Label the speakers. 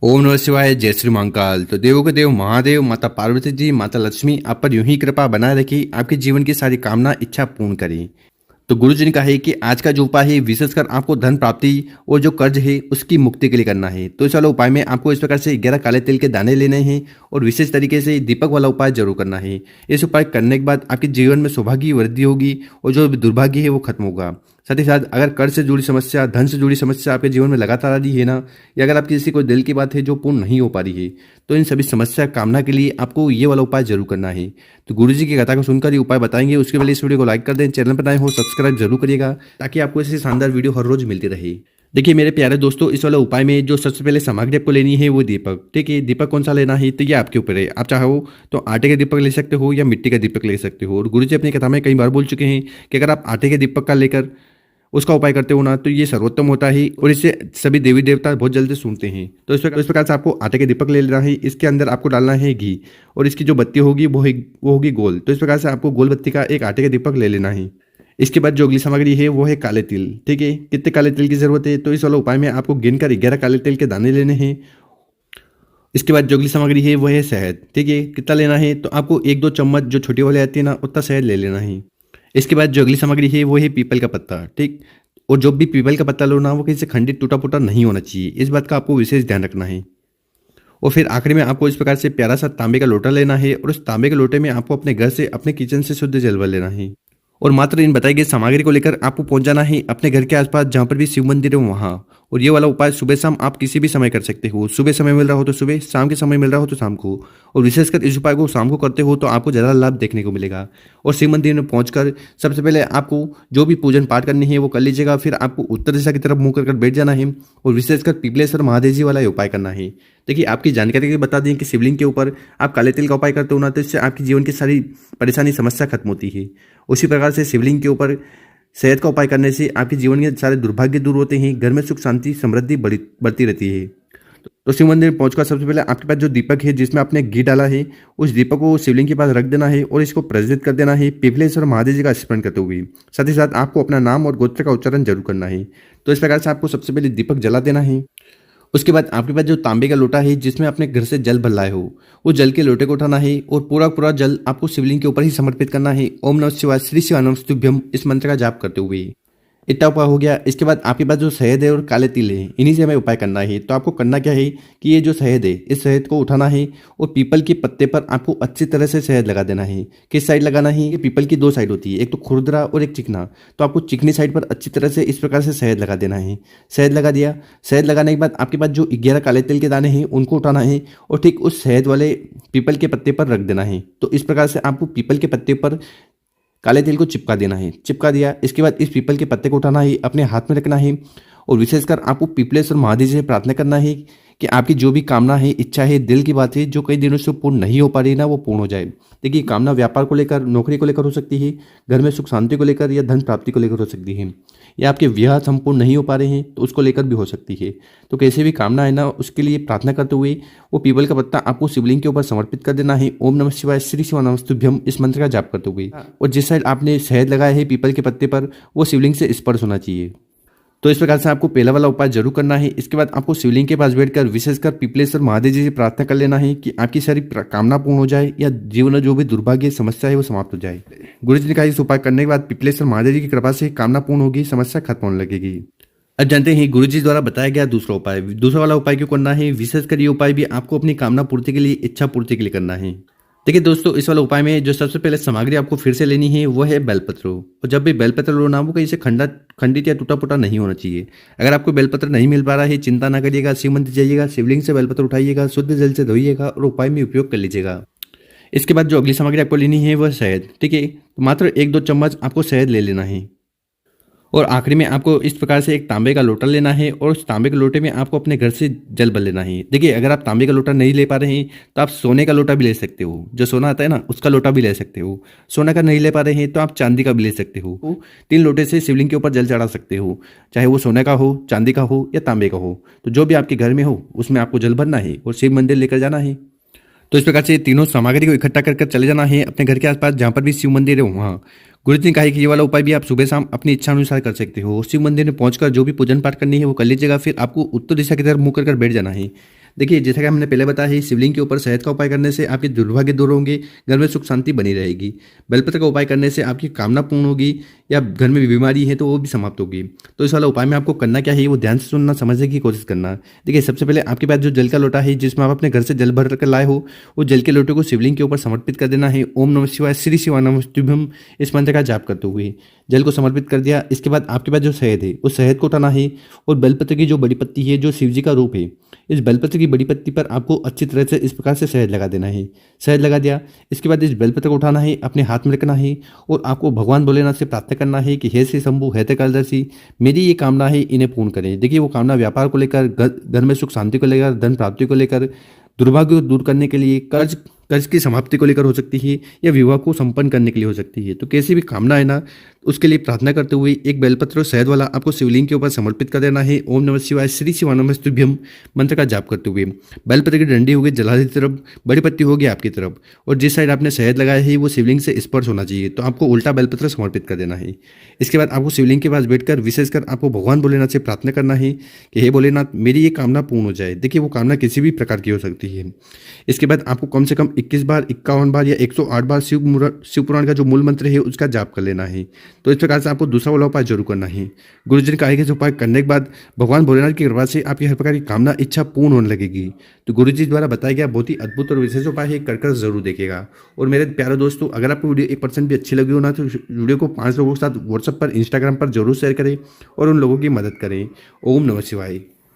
Speaker 1: ओम नमः शिवाय। जय श्री महाकाल। तो देवों के देव महादेव, माता पार्वती जी, माता लक्ष्मी आप पर यूं ही कृपा बनाए रखी, आपके जीवन की सारी कामना इच्छा पूर्ण करें। तो गुरु जी ने कहा है कि आज का जो उपाय है विशेषकर आपको धन प्राप्ति और जो कर्ज है उसकी मुक्ति के लिए करना है। तो इस वाला उपाय में आपको इस प्रकार से 11 काले तिल के दाने लेने हैं और विशेष तरीके से दीपक वाला उपाय जरूर करना है। इस उपाय करने के बाद आपके जीवन में सौभाग्य की वृद्धि होगी और जो दुर्भाग्य है वो खत्म होगा। साथ ही साथ अगर कर्ज से जुड़ी समस्या, धन से जुड़ी समस्या आपके जीवन में लगातार आ रही है ना, या अगर आपकी किसी कोई दिल की बात है जो पूर्ण नहीं हो पा रही है, तो इन सभी समस्या कामना के लिए आपको ये वाला उपाय जरूर करना है। तो गुरु जी की कथा को सुनकर ये उपाय बताएंगे, उसके पहले इस वीडियो को लाइक कर दें, चैनल पर नए हो सब्सक्राइब जरूर करिएगा ताकि आपको ऐसी शानदार वीडियो हर रोज मिलती रहे। देखिए मेरे प्यारे दोस्तों, इस वाले उपाय में जो सबसे पहले सामग्री आपको लेनी है वो दीपक। ठीक है, दीपक कौन सा लेना है तो ये आपके ऊपर है। आप चाहो तो आटे के दीपक ले सकते हो या मिट्टी का दीपक ले सकते हो। और गुरु जी अपनी कथा में कई बार बोल चुके हैं कि अगर आप आटे के दीपक का लेकर उसका उपाय करते हो ना तो ये सर्वोत्तम होता है और इससे सभी देवी देवता बहुत जल्दी सुनते हैं। तो इस प्रकार से आपको आटे के दीपक ले लेना है। इसके अंदर आपको डालना है घी और इसकी जो बत्ती होगी वो होगी गोल। तो इस प्रकार से आपको गोल बत्ती का एक आटे का दीपक ले लेना है। इसके बाद जो अगली सामग्री है वो है काले तिल। ठीक है, कितने काले तिल की जरूरत है तो इस वाले उपाय में आपको गिनकर 11 काले तिल के दाने लेने हैं। इसके बाद जो अगली सामग्री है वो है शहद। ठीक है, कितना लेना है तो आपको 1-2 चम्मच जो छोटी वाली आती है ना उतना शहद ले लेना है। इसके बाद जो अगली सामग्री है वो है पीपल का पत्ता। ठीक, और जो भी पीपल का पत्ता लो ना वो कहीं से खंडित टूटा फूटा नहीं होना चाहिए, इस बात का आपको विशेष ध्यान रखना है। और फिर आखिरी में आपको इस प्रकार से प्यारा सा तांबे का लोटा लेना है और उस तांबे के लोटे में आपको अपने घर से, अपने किचन से शुद्ध जल भर लेना है। और मात्र इन बताई गई सामग्री को लेकर आपको पहुंच जाना है अपने घर के आसपास जहां पर भी शिव मंदिर है वहां। और ये वाला उपाय सुबह शाम आप किसी भी समय कर सकते हो। सुबह समय मिल रहा हो तो सुबह, शाम के समय मिल रहा हो तो शाम को। और विशेषकर इस उपाय को शाम को करते हो तो आपको ज़्यादा लाभ देखने को मिलेगा। और शिव मंदिर में पहुंचकर सबसे पहले आपको जो भी पूजन पाठ करनी है वो कर लीजिएगा। फिर आपको उत्तर दिशा की तरफ मुंह कर बैठ जाना है और विशेषकर पिपलेश्वर महादेव जी वाला उपाय करना है। देखिए आपकी जानकारी के बता दें कि शिवलिंग के ऊपर आप काले तिल का उपाय करते हो ना तो इससे आपकी जीवन की सारी परेशानी समस्या खत्म होती है। उसी प्रकार से शिवलिंग के ऊपर शहद का उपाय करने से आपके जीवन के सारे दुर्भाग्य दूर होते हैं, घर में सुख शांति समृद्धि बढ़ती रहती है। तो शिव मंदिर में पहुंचकर सबसे पहले आपके पास जो दीपक है जिसमें आपने घी डाला है उस दीपक को शिवलिंग के पास रख देना है और इसको प्रज्वलित कर देना है पिपलेश्वर महादेव जी का स्मरण करते हुए। साथ ही साथ आपको अपना नाम और गोत्र का उच्चारण जरूर करना है। तो इस प्रकार से आपको सबसे पहले दीपक जला देना है। उसके बाद आपके पास जो तांबे का लोटा है जिसमें अपने घर से जल भर लाए हो वो जल के लोटे को उठाना है और पूरा पूरा जल आपको शिवलिंग के ऊपर ही समर्पित करना है। ओम नमः शिवाय श्री शिवानमस्तुभ्यम इस मंत्र का जाप करते हुए। इतना उपाय हो गया। इसके बाद आपके पास जो शहद है और काले तिल है इन्हीं से हमें उपाय करना है। तो आपको करना क्या है कि ये जो शहद है इस शहद को उठाना है और पीपल के पत्ते पर आपको अच्छी तरह से शहद लगा देना है। किस साइड लगाना है कि पीपल की 2 साइड होती है, एक तो खुरदरा और एक चिकना। तो आपको चिकनी साइड पर अच्छी तरह से इस प्रकार से शहद लगा देना है। शहद लगा दिया। शहद लगाने के बाद आपके पास जो 11 काले तिल के दाने हैं उनको उठाना है और ठीक उस शहद वाले पीपल के पत्ते पर रख देना है। तो इस प्रकार से आपको पीपल के पत्ते पर काले तिल को चिपका देना है। चिपका दिया। इसके बाद इस पीपल के पत्ते को उठाना है, अपने हाथ में रखना है और विशेषकर आपको पिपलेश्वर महादेव से प्रार्थना करना है कि आपकी जो भी कामना है, इच्छा है, दिल की बात है जो कई दिनों से पूर्ण नहीं हो पा रही ना वो पूर्ण हो जाए। देखिए कामना व्यापार को लेकर, नौकरी को लेकर हो सकती है, घर में सुख शांति को लेकर या धन प्राप्ति को लेकर हो सकती है, या आपके विवाह संपूर्ण नहीं हो पा रहे हैं तो उसको लेकर भी हो सकती है। तो कैसे भी कामना है ना उसके लिए प्रार्थना करते हुए वो पीपल का पत्ता आपको शिवलिंग के ऊपर समर्पित कर देना है। ओम नमः शिवाय श्री शिवानमस्तुभ्यम इस मंत्र का जाप करते हुए। और जिस साइड आपने शहद लगाया है पीपल के पत्ते पर वो शिवलिंग से स्पर्श होना चाहिए। तो इस प्रकार से आपको पहला वाला उपाय जरूर करना है। इसके बाद आपको शिवलिंग के पास बैठकर विशेषकर पिपलेश्वर महादेव जी से प्रार्थना कर लेना है कि आपकी सारी कामना पूर्ण हो जाए या जीवन में जो भी दुर्भाग्य समस्या है वो समाप्त हो जाए। गुरु जी ने कहा इस उपाय करने के बाद पिपलेश्वर महादेव जी की कृपा से कामना पूर्ण होगी, समस्या खत्म होने लगेगी। अब जानते हैं गुरु जी द्वारा बताया गया दूसरा उपाय। दूसरा वाला उपाय क्यों करना है? विशेषकर ये उपाय भी आपको अपनी कामना पूर्ति के लिए, इच्छा पूर्ति के लिए करना है। देखिए दोस्तों, इस वाले उपाय में जो सबसे पहले सामग्री आपको फिर से लेनी है वो है बेलपत्र। और जब भी बेलपत्र लो ना वो कहीं से खंडित या टूटा फूटा नहीं होना चाहिए। अगर आपको बेलपत्र नहीं मिल पा रहा है चिंता ना करिएगा, शिव मंदिर जाइएगा, शिवलिंग से बेलपत्र उठाइएगा, शुद्ध जल से धोइएगा और उपाय में उपयोग कर लीजिएगा। इसके बाद जो अगली सामग्री आपको लेनी है वह शहद। ठीक है, तो मात्र 1-2 चम्मच आपको शहद ले लेना है। और आखिरी में आपको इस प्रकार से एक तांबे का लोटा लेना है और उस तांबे के लोटे में आपको अपने घर से जल भर लेना है। देखिए अगर आप तांबे का लोटा नहीं ले पा रहे हैं तो आप सोने का लोटा भी ले सकते हो, जो सोना आता है ना उसका लोटा भी ले सकते हो। सोना का नहीं ले पा रहे हैं तो आप चांदी का भी ले सकते हो। 3 लोटे से शिवलिंग के ऊपर जल चढ़ा सकते हो, चाहे वो सोने का हो, चांदी का हो या तांबे का हो। तो जो भी आपके घर में हो उसमें आपको जल भरना है और शिव मंदिर लेकर जाना है। तो इस प्रकार से तीनों सामग्री को इकट्ठा कर चले जाना है अपने घर के आसपास जहाँ पर भी शिव मंदिर है वहाँ। गुरु जी ने कहा कि ये वाला उपाय भी आप सुबह शाम अपनी इच्छा अनुसार कर सकते हो। शिव मंदिर में पहुंचकर जो भी पूजन पाठ करनी है वो कर लीजिएगा। फिर आपको उत्तर दिशा की तरफ मुंह कर बैठ जाना है। देखिए, जैसा कि हमने पहले बताया है, शिवलिंग के ऊपर शहद का उपाय करने से आपके दुर्भाग्य दूर होंगे, घर में सुख शांति बनी रहेगी। बेलपत्र का उपाय करने से आपकी कामना पूर्ण होगी, या घर में बीमारी है तो वो भी समाप्त होगी। तो इस वाला उपाय में आपको करना क्या है, वो ध्यान से सुनना, समझने की कोशिश करना। देखिए, सबसे पहले आपके पास जो जल का लोटा है जिसमें आप अपने घर से जल भर कर लाए हो, वो जल के लोटे को शिवलिंग के ऊपर समर्पित कर देना है। ओम नमः शिवाय, श्री शिवाय नमस्तुभ्यम, इस मंत्र का जाप करते हुए जल को समर्पित कर दिया। इसके बाद आपके पास जो शहद है उस शहद को उठाना है, और बेलपत्र की जो बड़ी पत्ती है जो शिव जी का रूप है, इस बेलपत्र की बड़ी पत्ती पर आपको अच्छी तरह से इस प्रकार से शहद लगा देना है। शहद लगा दिया, इसके बाद इस बेलपत्र को उठाना है, अपने हाथ में रखना है, और आपको भगवान भोलेनाथ से प्रार्थना करना है कि हे श्री शंभु, हे त्रिकालदर्शी, मेरी ये कामना है, इन्हें पूर्ण करें। देखिए, वो कामना व्यापार को लेकर, घर में सुख शांति को लेकर, धन प्राप्ति को लेकर, दुर्भाग्य को दूर करने के लिए, कर्ज कर्ज की समाप्ति को लेकर हो सकती है, या विवाह को संपन्न करने के लिए हो सकती है। तो कैसी भी कामना है ना, उसके लिए प्रार्थना करते हुए एक बेलपत्र और शहद वाला आपको शिवलिंग के ऊपर समर्पित कर देना है। ओम नमः शिवाय, श्री शिवाय नमस्तुभ्यम मंत्र का जाप करते हुए बेलपत्र की डंडी होगी जलाधि तरफ, बड़ी पत्ती होगी आपकी तरफ, और जिस साइड आपने शहद लगाया है वो शिवलिंग से स्पर्श होना चाहिए। तो आपको उल्टा बेलपत्र समर्पित कर देना है। इसके बाद आपको शिवलिंग के पास बैठकर विशेषकर आपको भगवान भोलेनाथ से प्रार्थना करना है कि हे भोलेनाथ, मेरी ये कामना पूर्ण हो जाए। देखिए, वो कामना किसी भी प्रकार की हो सकती है। इसके बाद आपको कम से कम 21 बार, 51 बार या 108 बार शिव पुराण का जो मूल मंत्र है उसका जाप कर लेना है। तो इस प्रकार से आपको दूसरा वाला उपाय जरूर करना है। गुरु जी ने कहा है कि उपाय करने के बाद भगवान भोलेनाथ की कृपा से आपकी हर प्रकार की कामना इच्छा पूर्ण होने लगेगी। तो गुरु जी द्वारा बताया गया बहुत ही अद्भुत और विशेष उपाय है, कर जरूर देखेगा। और मेरे प्यारे दोस्तों, अगर आपको वीडियो 1% भी अच्छी लगी हो ना, तो वीडियो को 5 लोगों के साथ व्हाट्सएप पर, इंस्टाग्राम पर जरूर शेयर करें और उन लोगों की मदद करें। ओम नमः शिवाय।